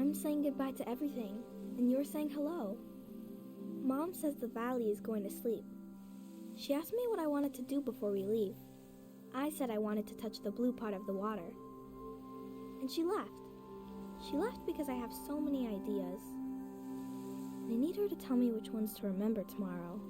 I'm saying goodbye to everything, and you're saying hello. Mom says the valley is going to sleep. She asked me what I wanted to do before we leave. I said I wanted to touch the blue part of the water. And she left. She left because I have so many ideas. And I need her to tell me which ones to remember tomorrow.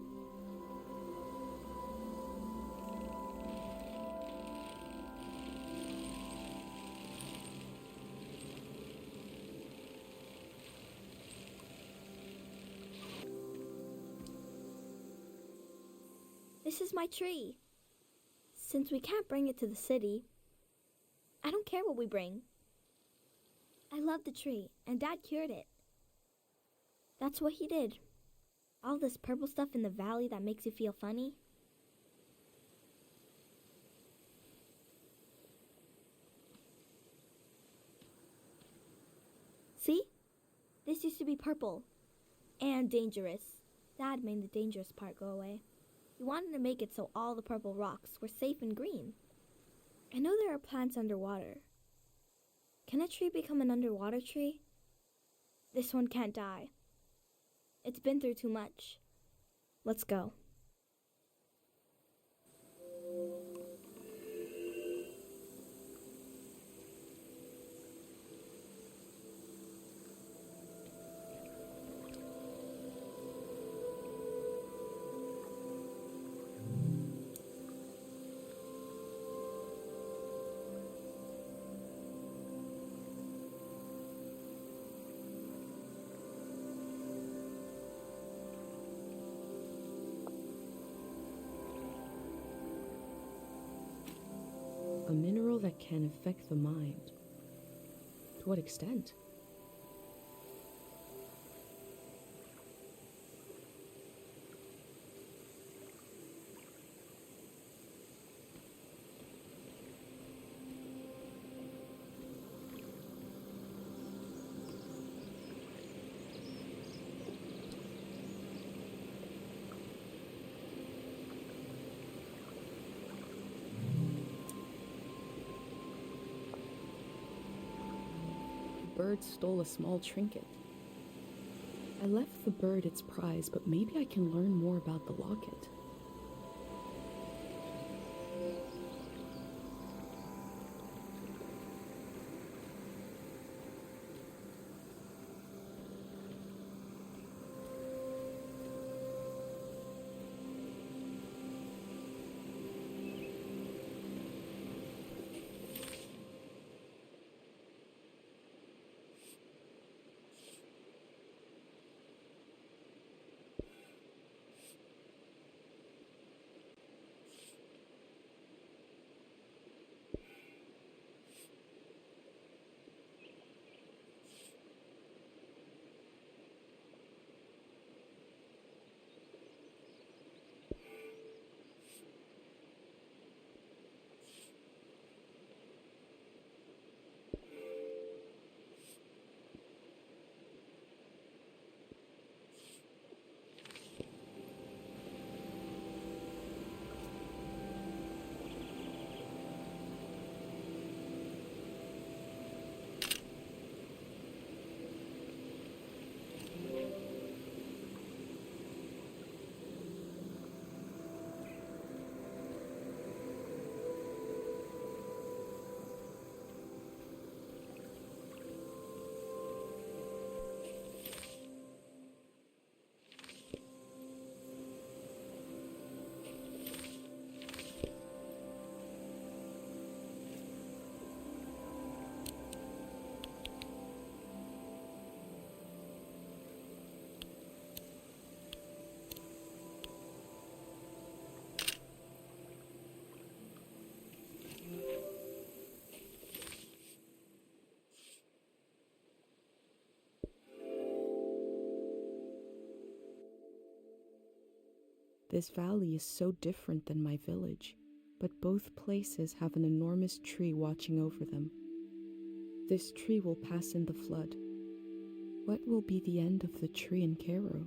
This is my tree. Since we can't bring it to the city, I don't care what we bring. I love the tree, and Dad cured it. That's what he did. All this purple stuff in the valley that makes you feel funny. See? This used to be purple. And dangerous. Dad made the dangerous part go away. He wanted to make it so all the purple rocks were safe and green. I know there are plants underwater. Can a tree become an underwater tree? This one can't die. It's been through too much. Let's go. A mineral that can affect the mind. To what extent? Bird stole a small trinket. I left the bird its prize, but maybe I can learn more about the locket. This valley is so different than my village, but both places have an enormous tree watching over them. This tree will pass in the flood. What will be the end of the tree in Cairo?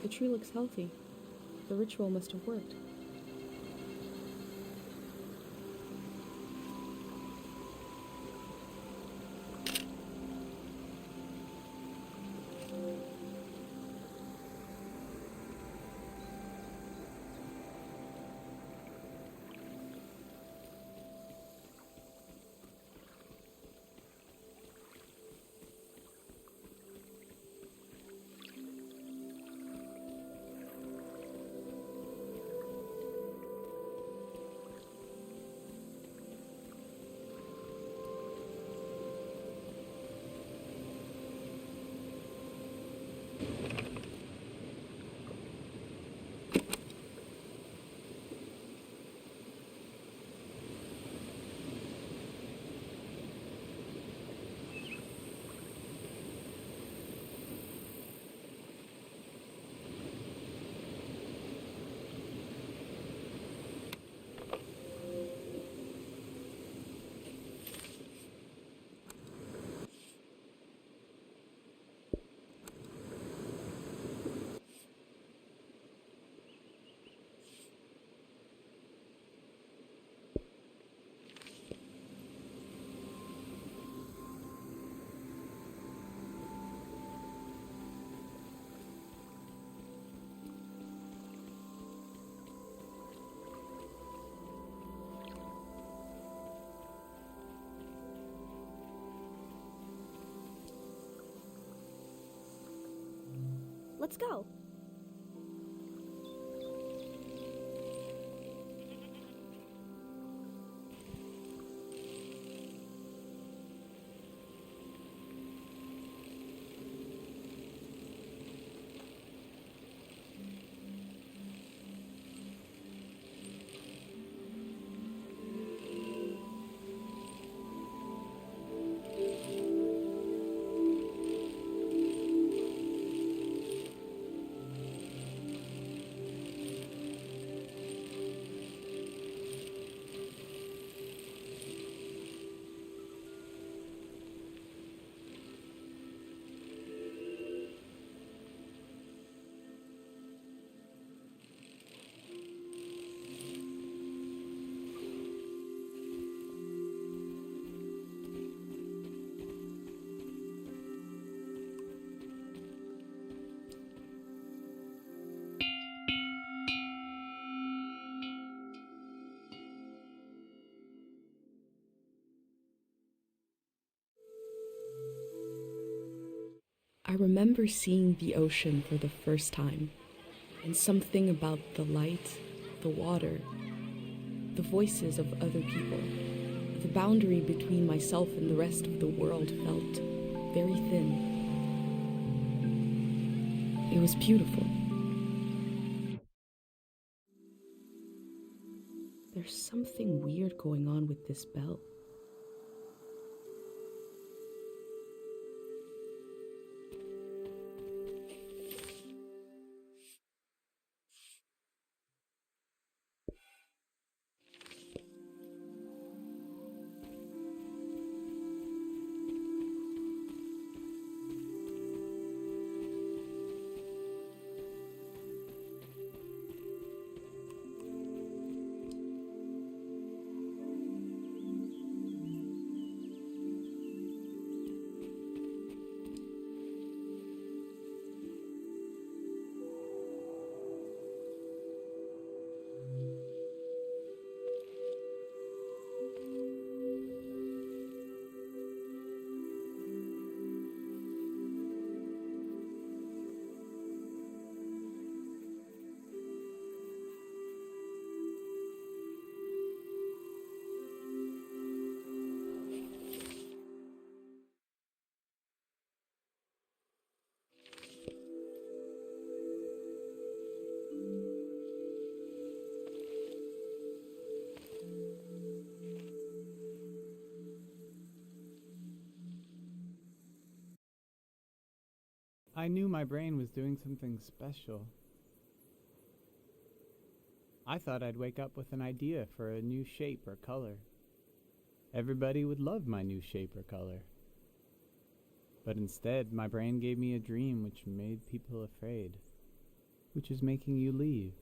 The tree looks healthy. The ritual must have worked. Let's go. I remember seeing the ocean for the first time, and something about the light, the water, the voices of other people, the boundary between myself and the rest of the world felt very thin. It was beautiful. There's something weird going on with this bell. I knew my brain was doing something special. I thought I'd wake up with an idea for a new shape or color. Everybody would love my new shape or color. But instead, my brain gave me a dream which made people afraid. which is making you leave.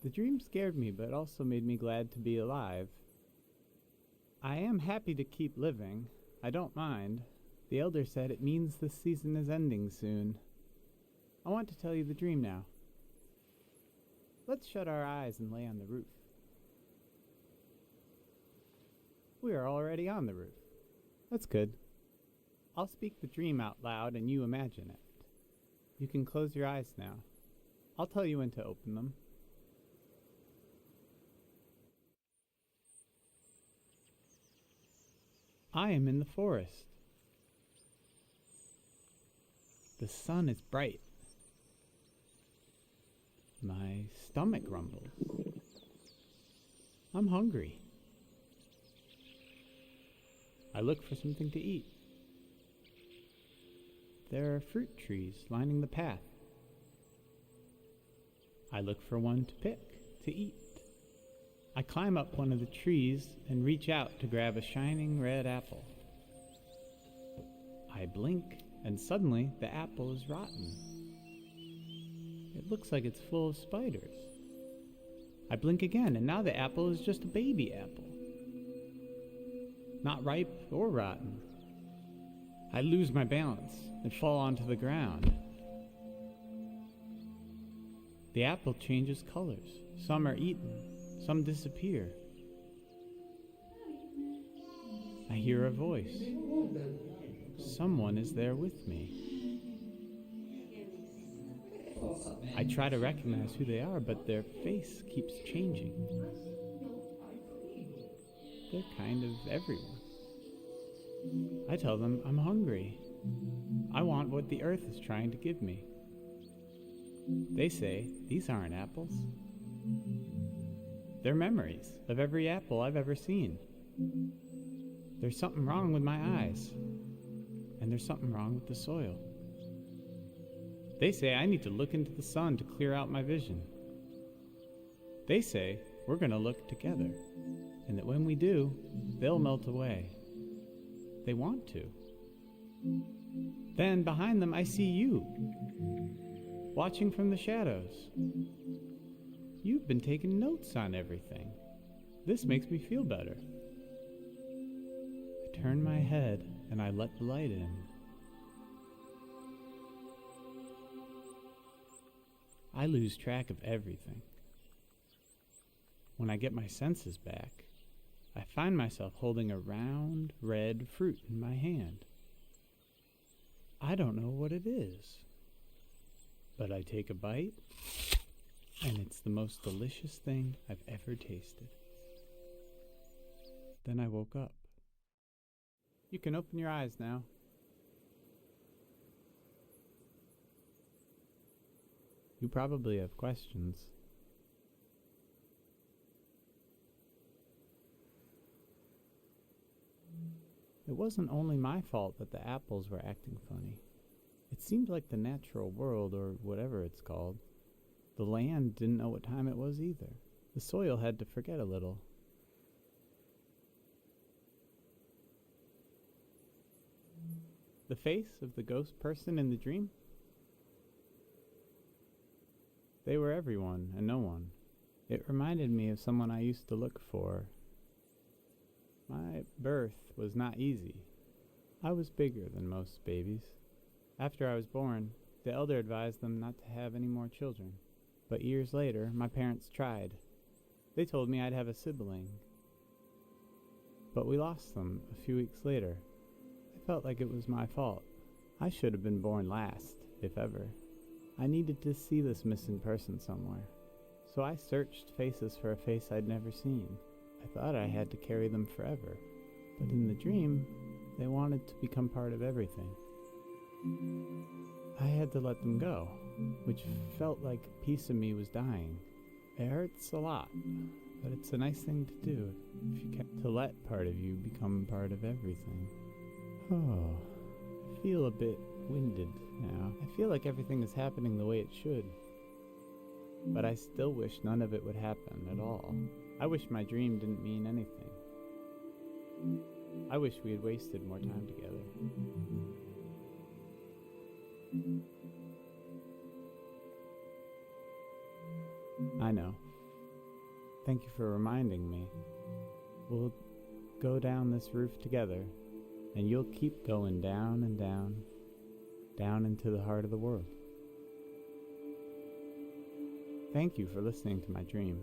The dream scared me, but also made me glad to be alive. I am happy to keep living. I don't mind. The elder said it means this season is ending soon. I want to tell you the dream now. Let's shut our eyes and lay on the roof. We are already on the roof. That's good. I'll speak the dream out loud and you imagine it. You can close your eyes now. I'll tell you when to open them. I am in the forest. The sun is bright. My stomach rumbles. I'm hungry. I look for something to eat. There are fruit trees lining the path. I look for one to pick, to eat. I climb up one of the trees and reach out to grab a shining red apple. I blink, and suddenly the apple is rotten. It looks like it's full of spiders. I blink again, and now the apple is just a baby apple. Not ripe or rotten. I lose my balance and fall onto the ground. The apple changes colors. Some are eaten, some disappear. I hear a voice. Someone is there with me. I try to recognize who they are, but their face keeps changing. They're kind of everywhere. I tell them I'm hungry. I want what the earth is trying to give me. They say, these aren't apples. They're memories of every apple I've ever seen. There's something wrong with my eyes, and there's something wrong with the soil. They say I need to look into the sun to clear out my vision. They say we're going to look together, and that when we do, they'll melt away. They want to. Then behind them I see you, watching from the shadows. You've been taking notes on everything. This makes me feel better. I turn my head and I let the light in. I lose track of everything. When I get my senses back, I find myself holding a round, red fruit in my hand. I don't know what it is, but I take a bite, and it's the most delicious thing I've ever tasted. Then I woke up. You can open your eyes now. You probably have questions. It wasn't only my fault that the apples were acting funny. It seemed like the natural world, or whatever it's called, the land didn't know what time it was either. The soil had to forget a little. The face of the ghost person in the dream? They were everyone and no one. It reminded me of someone I used to look for. My birth was not easy. I was bigger than most babies. After I was born, the elder advised them not to have any more children. But years later, my parents tried. They told me I'd have a sibling. But we lost them a few weeks later. I felt like it was my fault. I should have been born last, if ever. I needed to see this missing person somewhere. So I searched faces for a face I'd never seen. I thought I had to carry them forever. But in the dream, they wanted to become part of everything. I had to let them go, which felt like a piece of me was dying. It hurts a lot, but it's a nice thing to do if you can, to let part of you become part of everything. Oh, I feel a bit winded now. I feel like everything is happening the way it should. But I still wish none of it would happen at all. I wish my dream didn't mean anything. I wish we had wasted more time together. I know. Thank you for reminding me. We'll go down this roof together, and you'll keep going down and down, down into the heart of the world. Thank you for listening to my dream.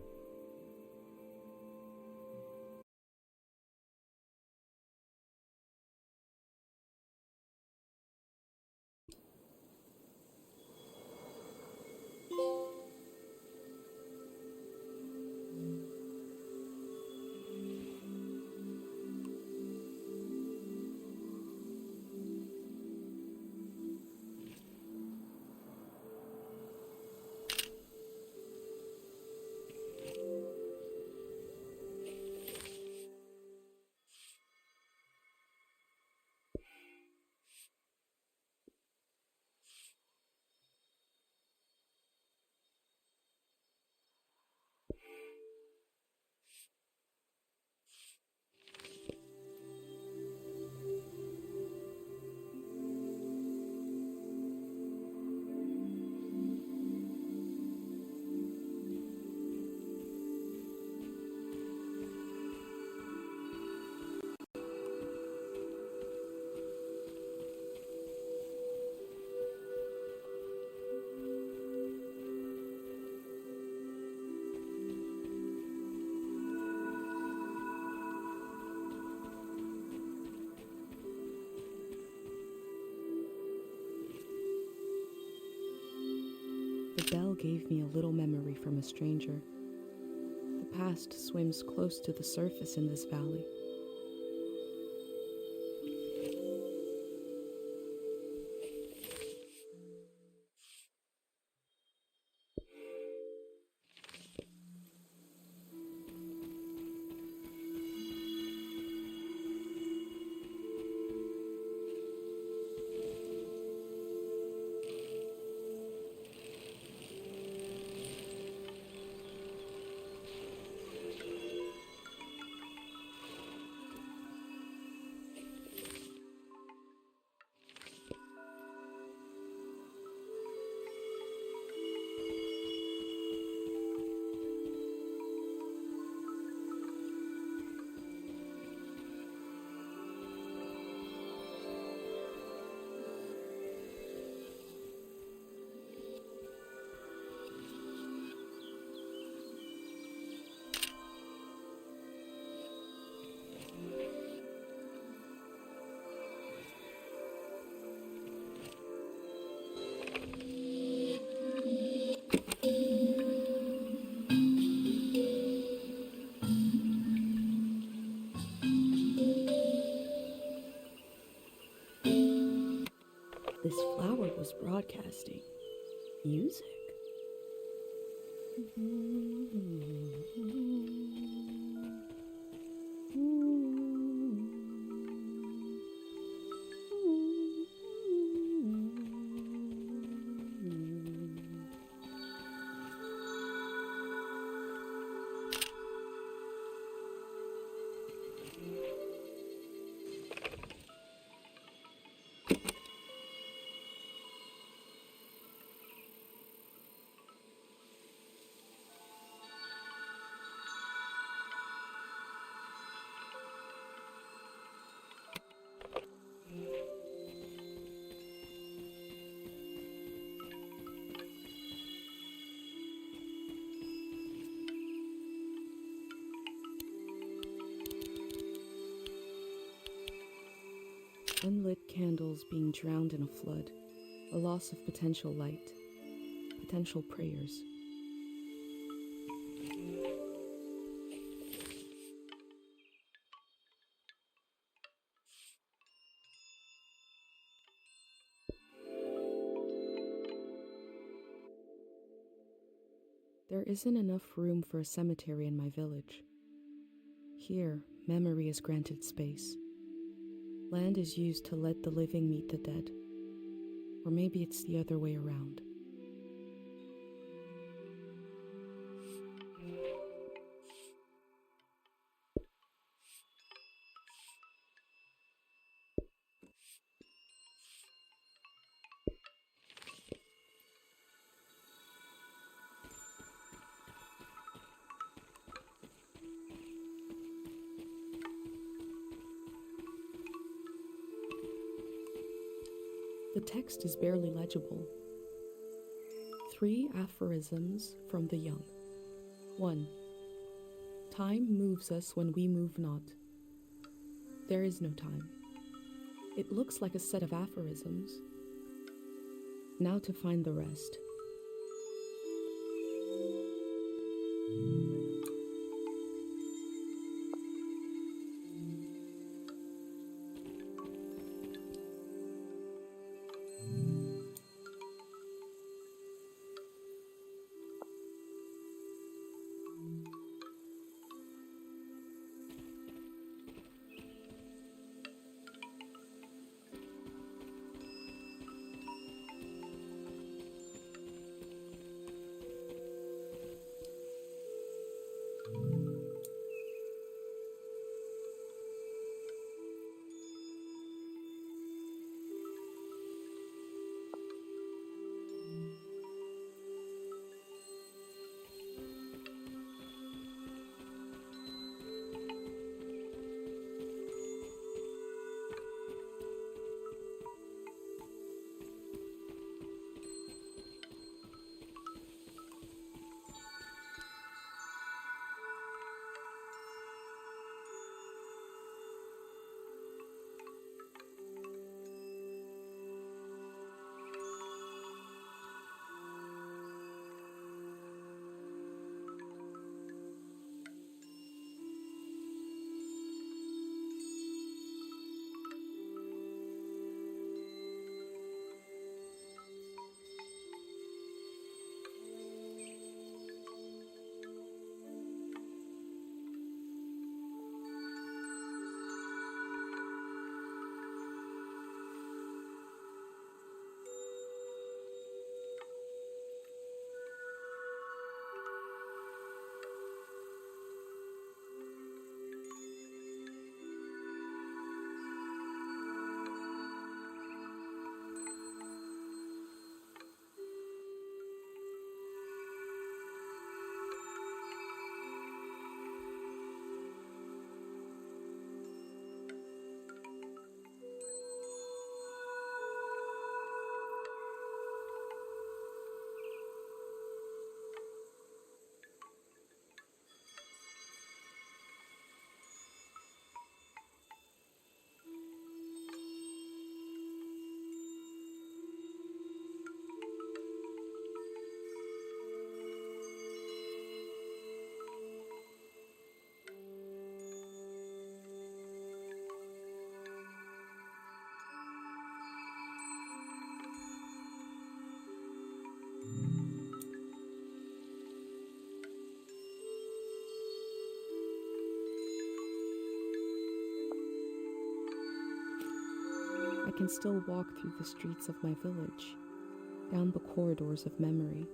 The bell gave me a little memory from a stranger. The past swims close to the surface in this valley. This flower was broadcasting music. Unlit candles being drowned in a flood, a loss of potential light, potential prayers. There isn't enough room for a cemetery in my village. Here, memory is granted space. Land is used to let the living meet the dead. Or maybe it's the other way around. The text is barely legible. 3 aphorisms from the young. 1. Time moves us when we move not. There is no time. It looks like a set of aphorisms. Now to find the rest. I can still walk through the streets of my village, down the corridors of memory.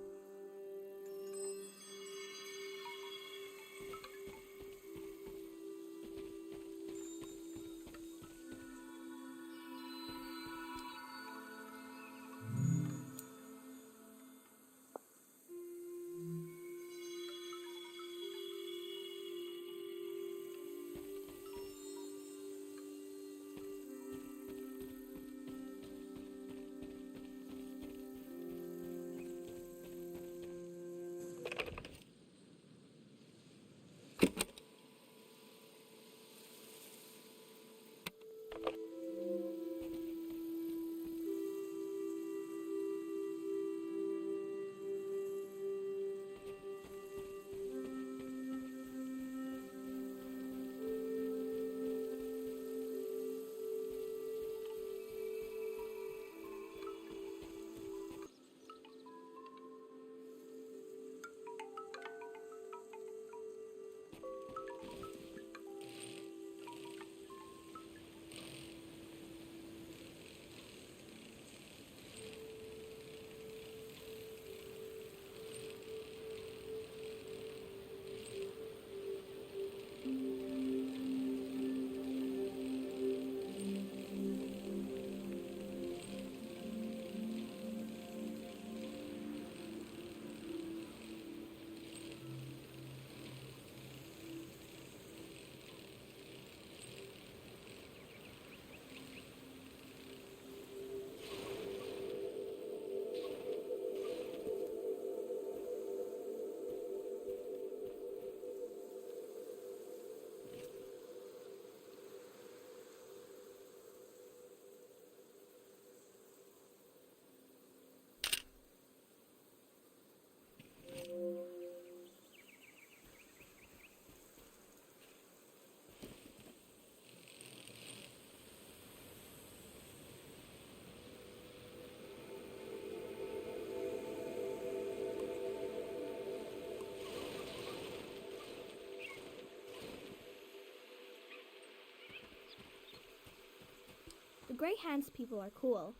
Grey Hands people are cool.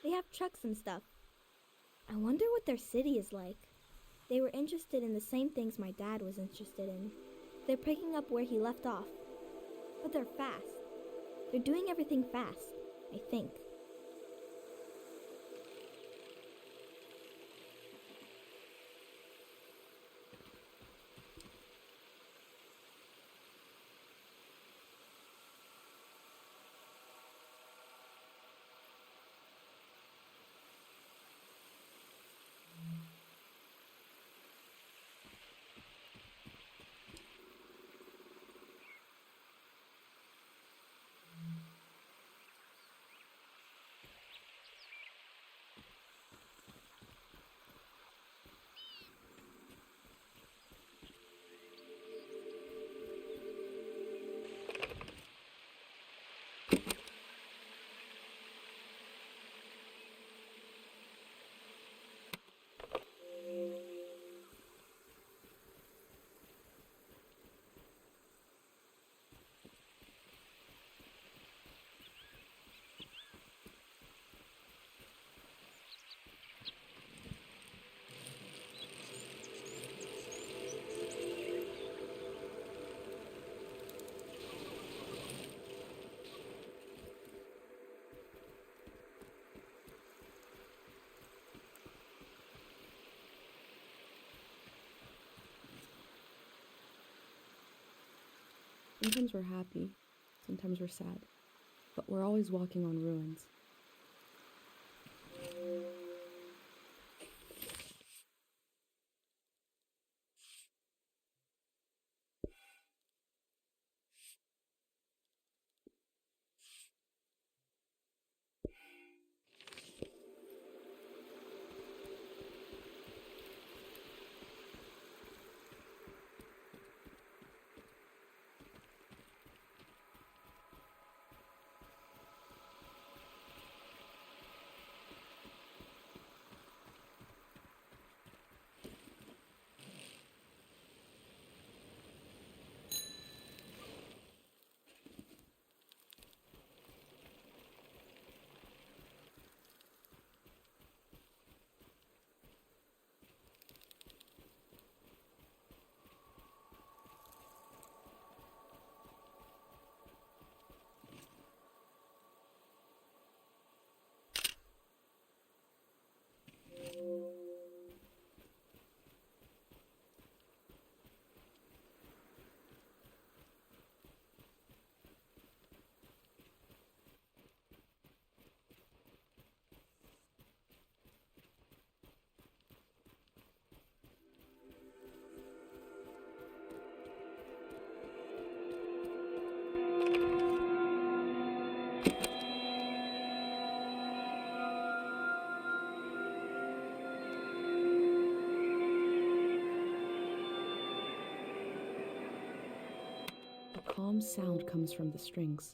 They have trucks and stuff. I wonder what their city is like. They were interested in the same things my dad was interested in. They're picking up where he left off. But they're fast. They're doing everything fast, I think. Sometimes we're happy, sometimes we're sad, but we're always walking on ruins. A calm sound comes from the strings.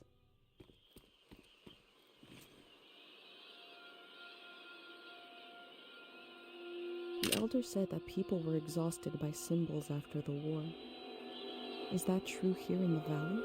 The elder said that people were exhausted by symbols after the war. Is that true here in the valley?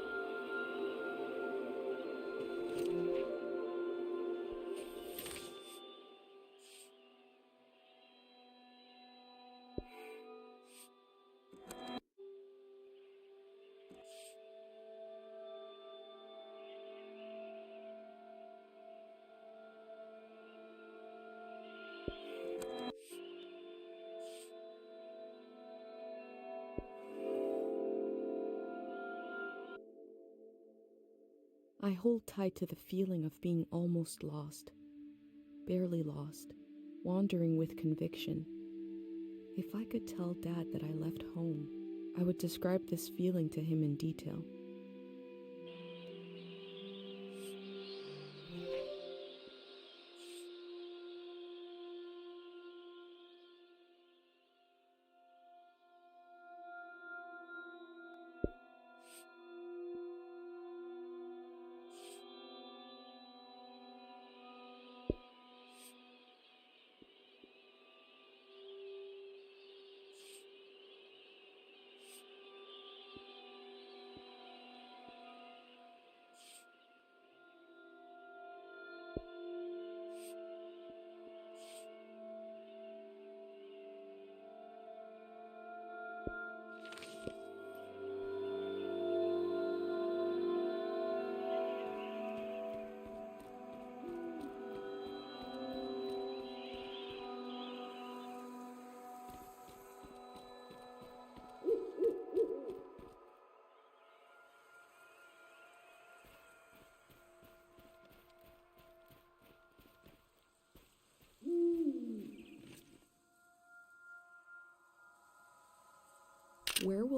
I hold tight to the feeling of being almost lost, barely lost, wandering with conviction. If I could tell Dad that I left home, I would describe this feeling to him in detail.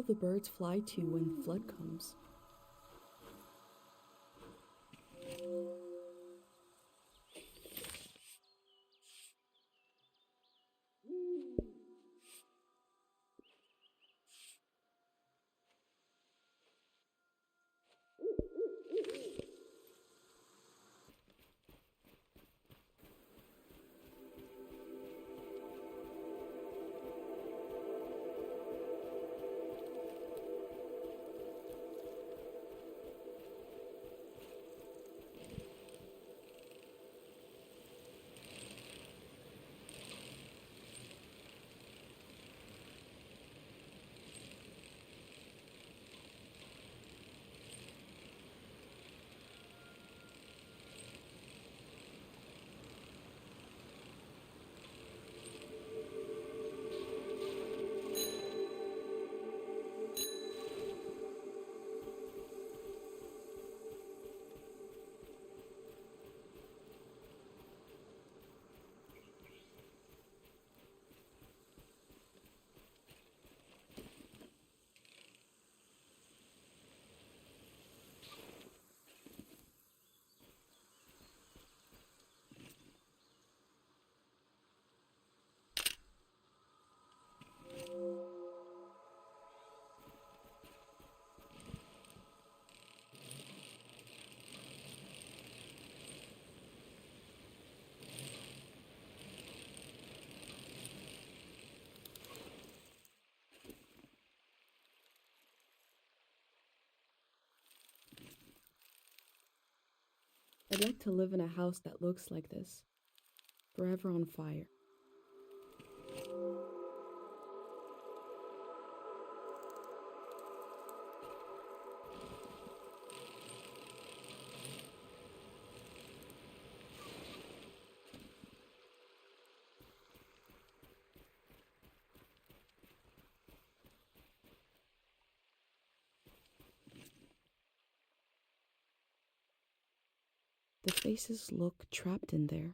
the birds fly to when the flood comes? I'd like to live in a house that looks like this, forever on fire. The faces look trapped in there.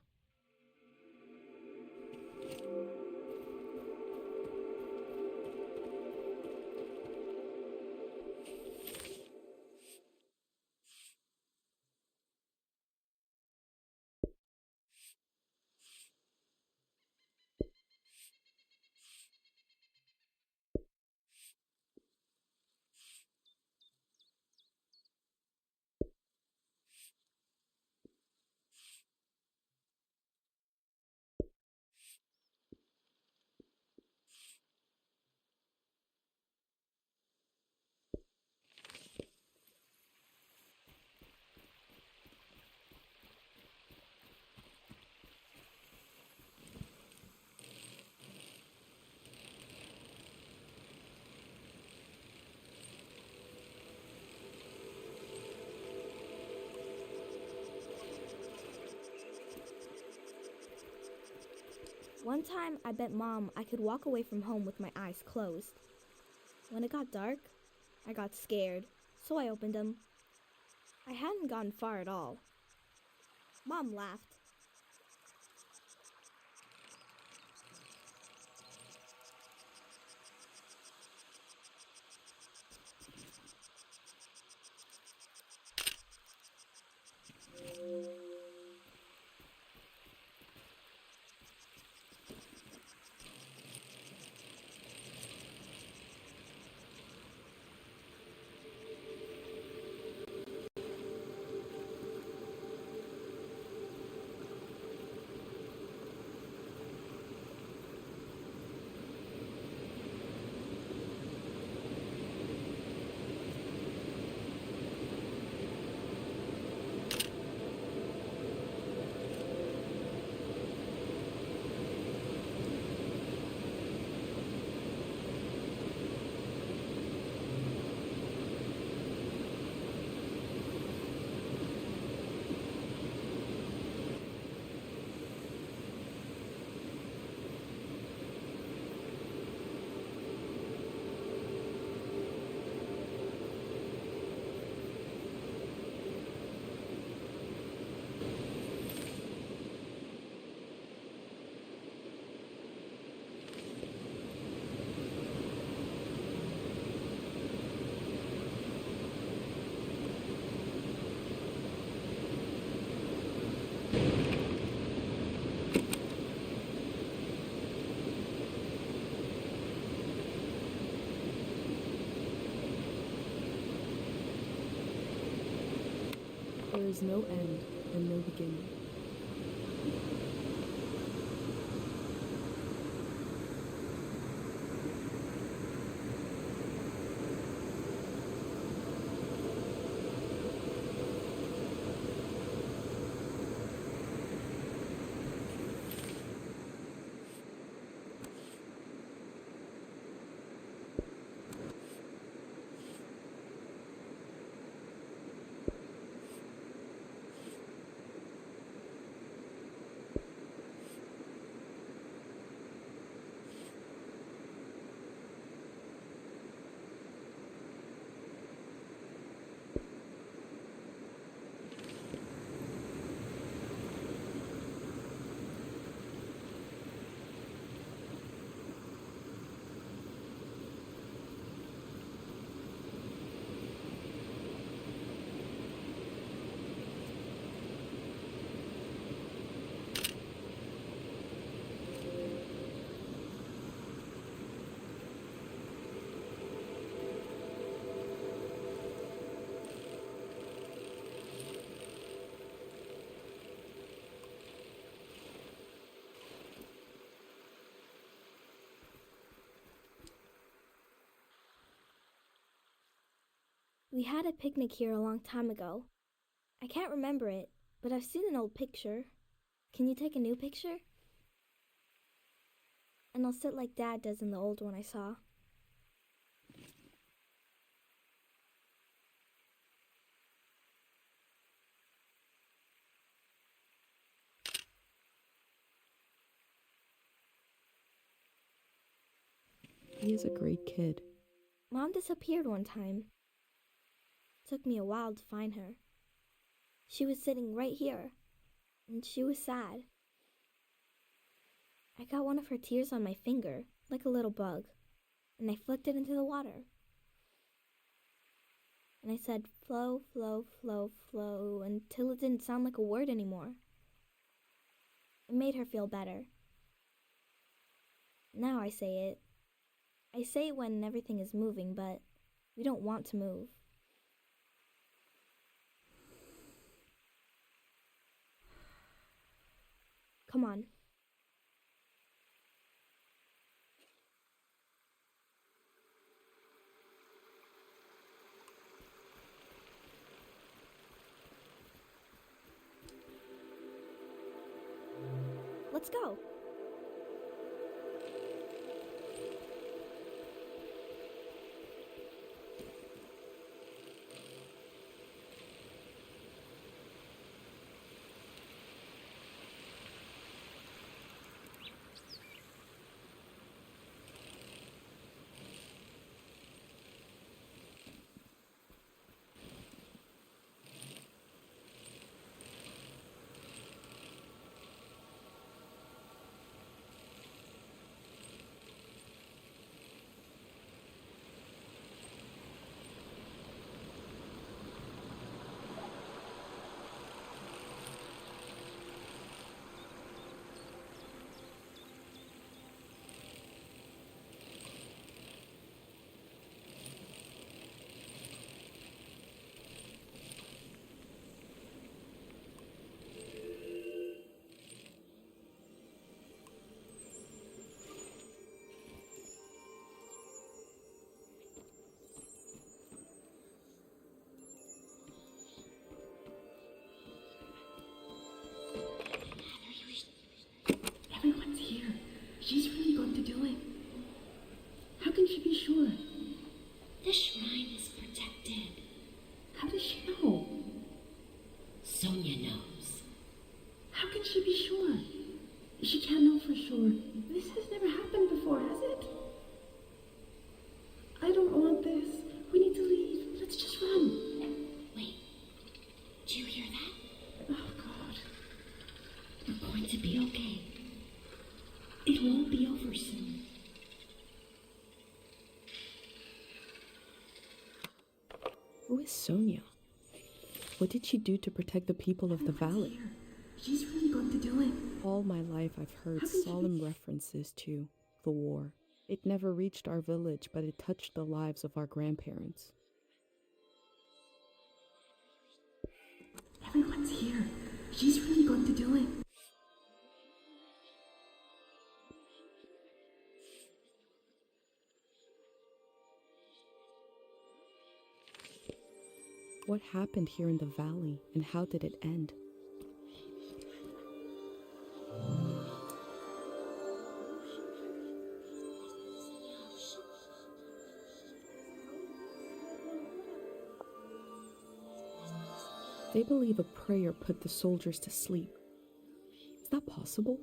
One time, I bet Mom I could walk away from home with my eyes closed. When it got dark, I got scared, so I opened them. I hadn't gone far at all. Mom laughed. There is no end and no beginning. We had a picnic here a long time ago. I can't remember it, but I've seen an old picture. Can you take a new picture? And I'll sit like Dad does in the old one I saw. He is a great kid. Mom disappeared one time. Took me a while to find her. She was sitting right here, and she was sad. I got one of her tears on my finger, like a little bug, and I flicked it into the water. And I said, flow, flow, flow, flow, until it didn't sound like a word anymore. It made her feel better. Now I say it. I say it when everything is moving, but we don't want to move. Come on. Let's go. Everyone's here. She's really going to do it. How can she be sure? The shrine is protected. How does she know? Sonia knows. How can she be sure? She can't know for sure. This has never happened before, has it? I don't want this. We need to leave. Let's just run. Wait. Do you hear that? Oh, God. We're going to be okay. It won't be over soon. Who is Sonia? What did she do to protect the people of the valley? She's really going to do it. All my life I've heard solemn references to the war. It never reached our village, but it touched the lives of our grandparents. it's here. She's really going to do it. What happened here in the valley, and how did it end? They believe a prayer put the soldiers to sleep. Is that possible?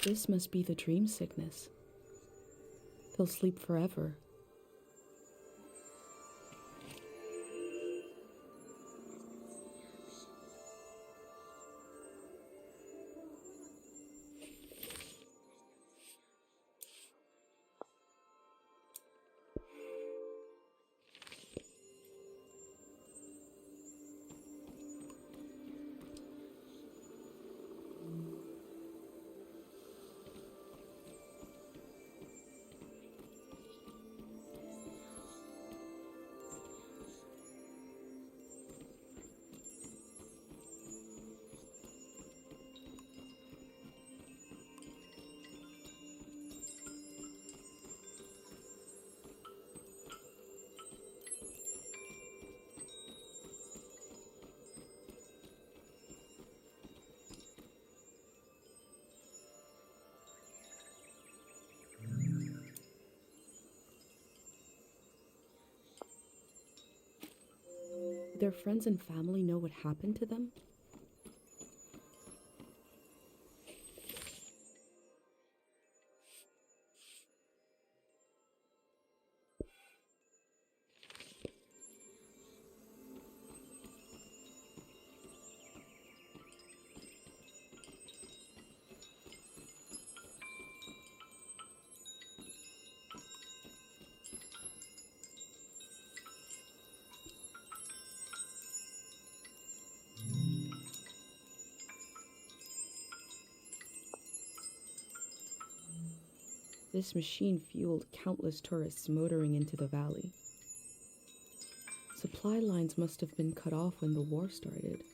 This must be the dream sickness. They'll sleep forever. Their friends and family know what happened to them? This machine fueled countless tourists motoring into the valley. Supply lines must have been cut off when the war started.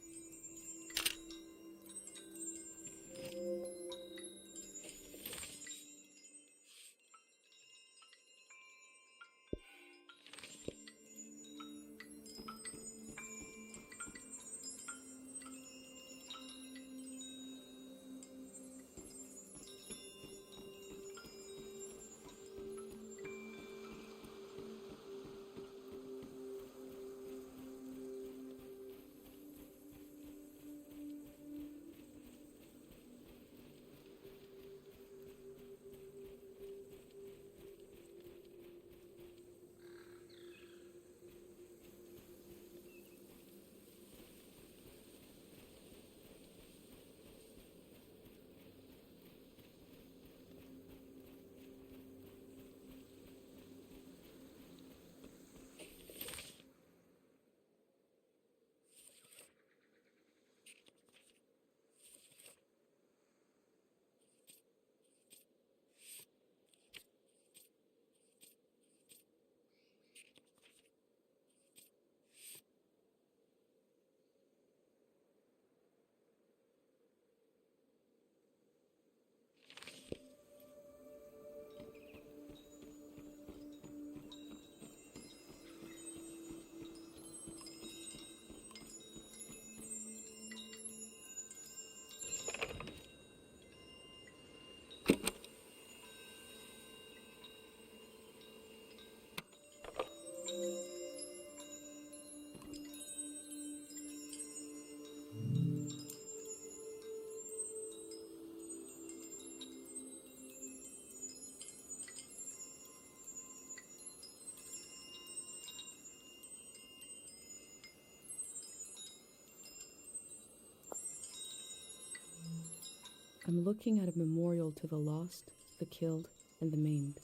I'm looking at a memorial to the lost, the killed, and the maimed.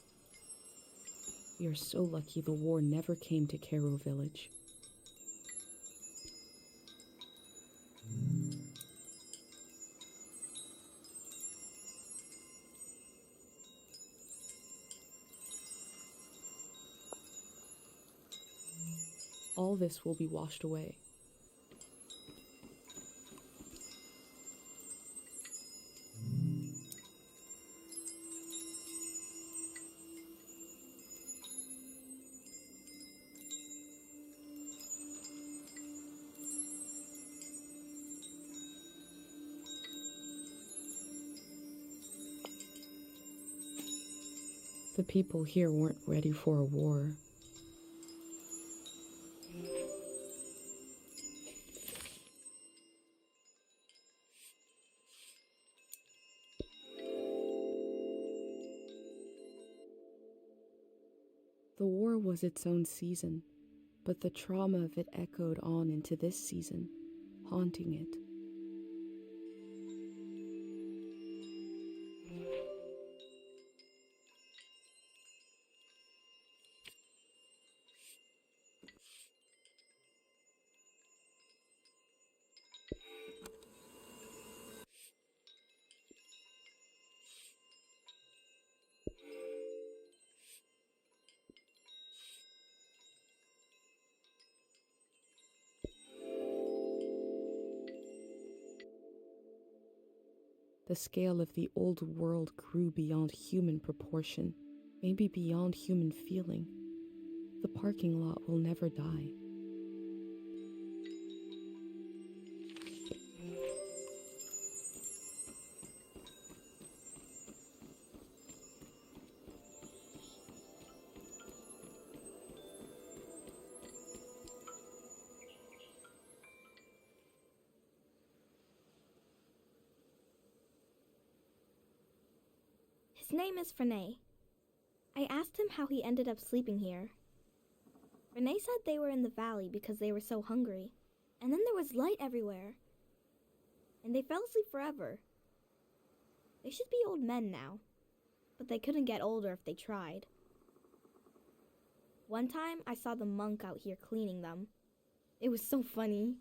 We are so lucky the war never came to Cairo village. All this will be washed away. The people here weren't ready for a war. The war was its own season, but the trauma of it echoed on into this season, haunting it. The scale of the old world grew beyond human proportion, maybe beyond human feeling. The parking lot will never die. His name is Frenay. I asked him how he ended up sleeping here. Frenay said they were in the valley because they were so hungry, and then there was light everywhere, and they fell asleep forever. They should be old men now, but they couldn't get older if they tried. One time I saw the monk out here cleaning them. It was so funny.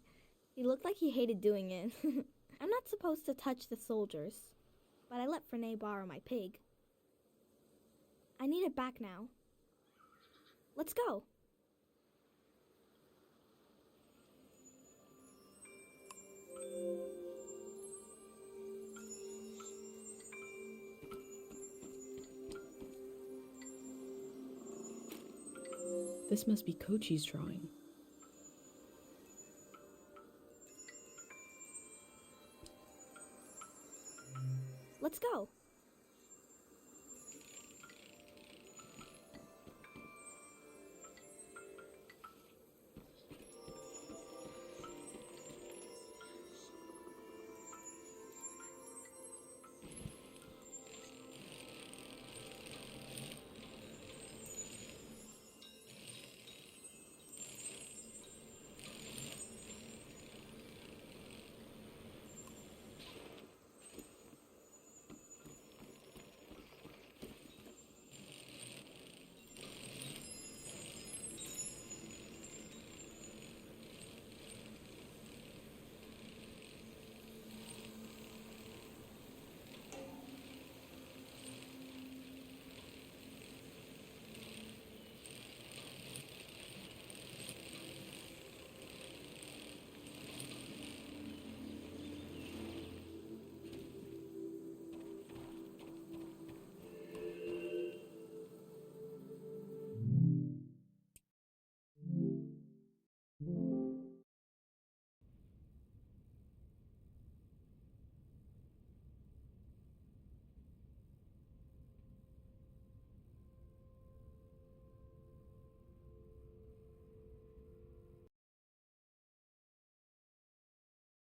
He looked like he hated doing it. I'm not supposed to touch the soldiers, but I let Frenay borrow my pig. I need it back now. Let's go. This must be Kochi's drawing. Let's go.